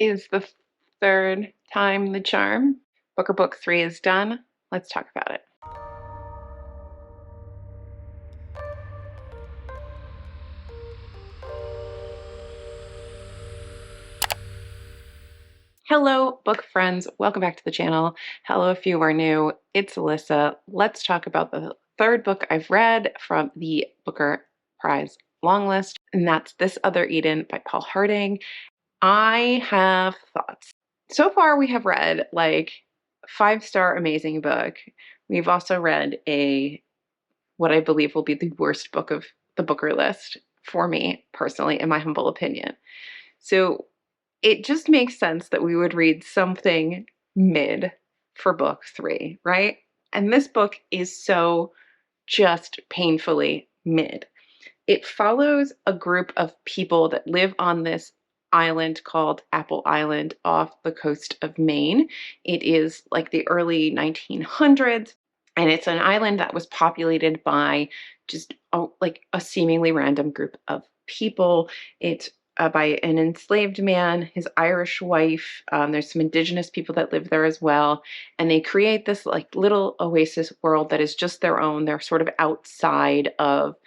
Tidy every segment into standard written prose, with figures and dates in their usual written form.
is the third time the charm. Booker Book 3 is done. Let's talk about it. Hello, book friends. Welcome back to the channel. Hello if you are new. It's Alyssa. Let's talk about the third book I've read from the Booker Prize long list, and that's This Other Eden by Paul Harding. I have thoughts. So far, we have read like 5-star amazing book. We've also read what I believe will be the worst book of the Booker list for me personally, in my humble opinion. So it just makes sense that we would read something mid for book 3, right? And this book is so just painfully mid. It follows a group of people that live on this island called Apple Island off the coast of Maine. It is like the early 1900s, and it's an island that was populated by just a seemingly random group of people. It's by an enslaved man, his Irish wife. There's some indigenous people that live there as well. And they create this like little oasis world that is just their own. They're sort of outside of,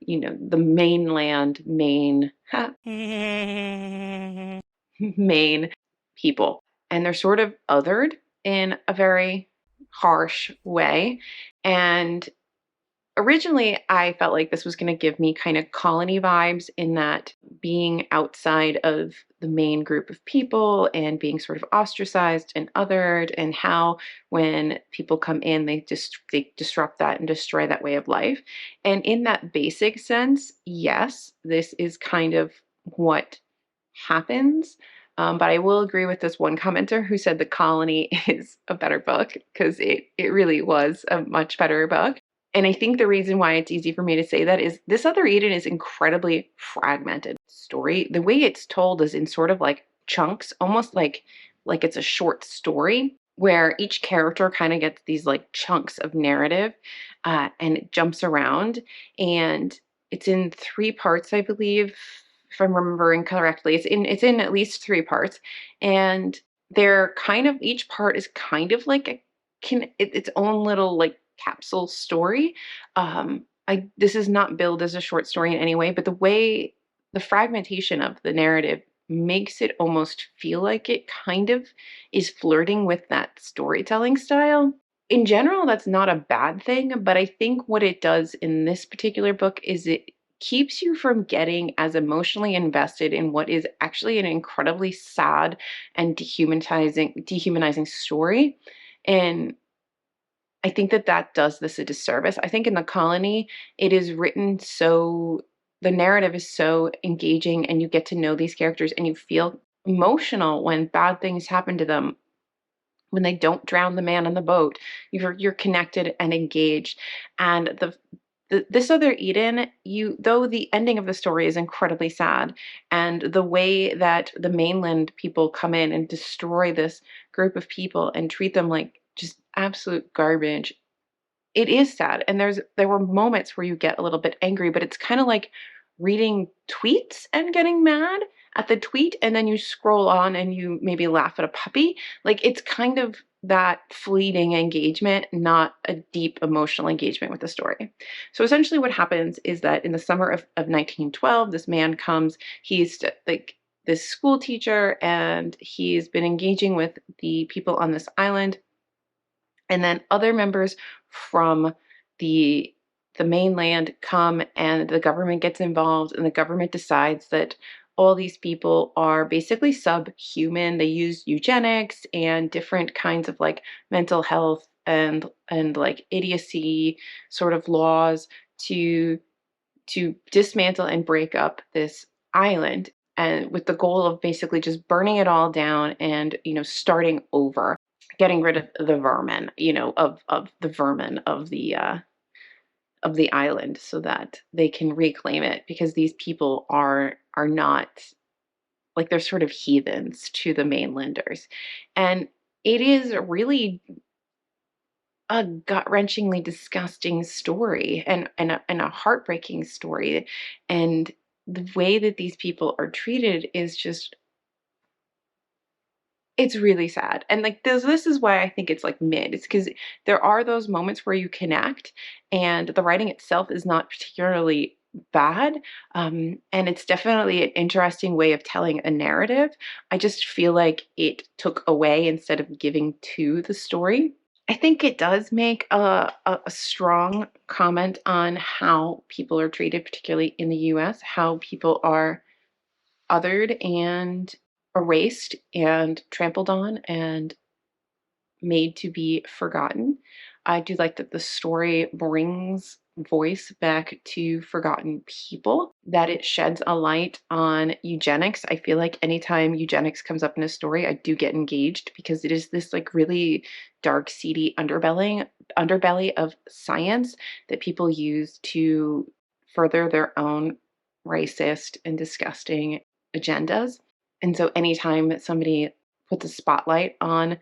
the mainland, Maine, Maine people. And they're sort of othered in a very harsh way. And originally, I felt like this was going to give me kind of colony vibes, in that being outside of the main group of people and being sort of ostracized and othered, and how when people come in, they disrupt that and destroy that way of life. And in that basic sense, yes, this is kind of what happens. But I will agree with this one commenter who said The Colony is a better book, because it really was a much better book. And I think the reason why it's easy for me to say that is This Other Eden is incredibly fragmented story. The way it's told is in sort of like chunks, almost like it's a short story, where each character kind of gets these like chunks of narrative, and it jumps around. And it's in 3 parts, I believe, if I'm remembering correctly. It's in at least 3 parts, and they're kind of, each part is kind of like its own little like capsule story. This is not billed as a short story in any way, but the way the fragmentation of the narrative makes it almost feel like it kind of is flirting with that storytelling style. In general, that's not a bad thing, but I think what it does in this particular book is it keeps you from getting as emotionally invested in what is actually an incredibly sad and dehumanizing story. And I think that does this a disservice. I think in The Colony, it is written so, the narrative is so engaging, and you get to know these characters, and you feel emotional when bad things happen to them. When they don't drown the man on the boat, you're connected and engaged. And This Other Eden, though the ending of the story is incredibly sad, and the way that the mainland people come in and destroy this group of people and treat them like just absolute garbage, it is sad. And there were moments where you get a little bit angry, but it's kind of like reading tweets and getting mad at the tweet, and then you scroll on and you maybe laugh at a puppy. Like, it's kind of that fleeting engagement, not a deep emotional engagement with the story. So essentially what happens is that in the summer of 1912, this man comes. He's like this school teacher, and he's been engaging with the people on this island. And then other members from the mainland come, and the government gets involved, and the government decides that all these people are basically subhuman. They use eugenics and different kinds of like mental health and like idiocy sort of laws to dismantle and break up this island, and with the goal of basically just burning it all down and starting over, getting rid of the vermin, of the vermin of the island, so that they can reclaim it, because these people are not, like, they're sort of heathens to the mainlanders. And it is really a gut-wrenchingly disgusting story, and a heartbreaking story. And the way that these people are treated is just It's really sad. And like this is why I think it's like mid. It's because there are those moments where you connect and the writing itself is not particularly bad. And it's definitely an interesting way of telling a narrative. I just feel like it took away instead of giving to the story. I think it does make a strong comment on how people are treated, particularly in the US, how people are othered and erased and trampled on and made to be forgotten. I do like that the story brings voice back to forgotten people, that it sheds a light on eugenics. I feel like anytime eugenics comes up in a story, I do get engaged because it is this like really dark, seedy underbelly of science that people use to further their own racist and disgusting agendas. And so anytime that somebody puts a spotlight on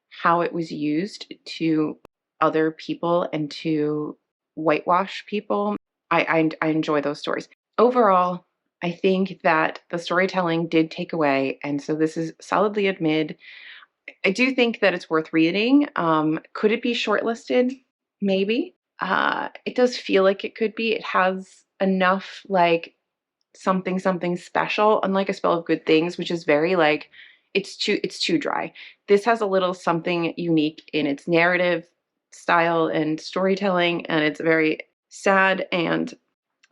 how it was used to other people and to whitewash people, I enjoy those stories. Overall, I think that the storytelling did take away, and so this is solidly a mid. I do think that it's worth reading. Could it be shortlisted? Maybe. It does feel like it could be. It has enough like something something special, unlike A Spell of Good Things, which is very like it's too dry. This has a little something unique in its narrative style and storytelling, and it's a very sad and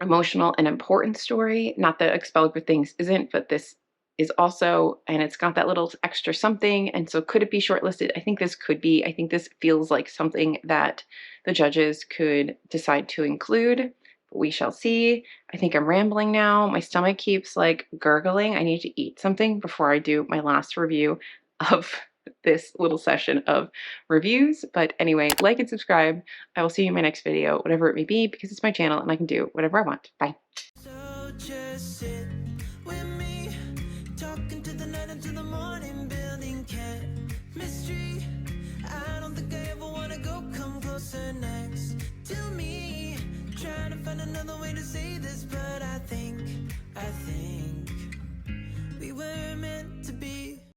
emotional and important story. Not that A Spell of Good Things isn't, but this is also, and it's got that little extra something. And so could it be shortlisted? I think this could be. I think this feels like something that the judges could decide to include. We shall see. I think I'm rambling now. My stomach keeps like gurgling. I need to eat something before I do my last review of this little session of reviews. But anyway, like and subscribe. I will see you in my next video, whatever it may be, because it's my channel and I can do whatever I want. Bye. So just sit with me, talking to the night until the morning, building chemistry. I don't think I ever wanna go come closer next to me. Trying to find another way to say this, but I think we were meant to be.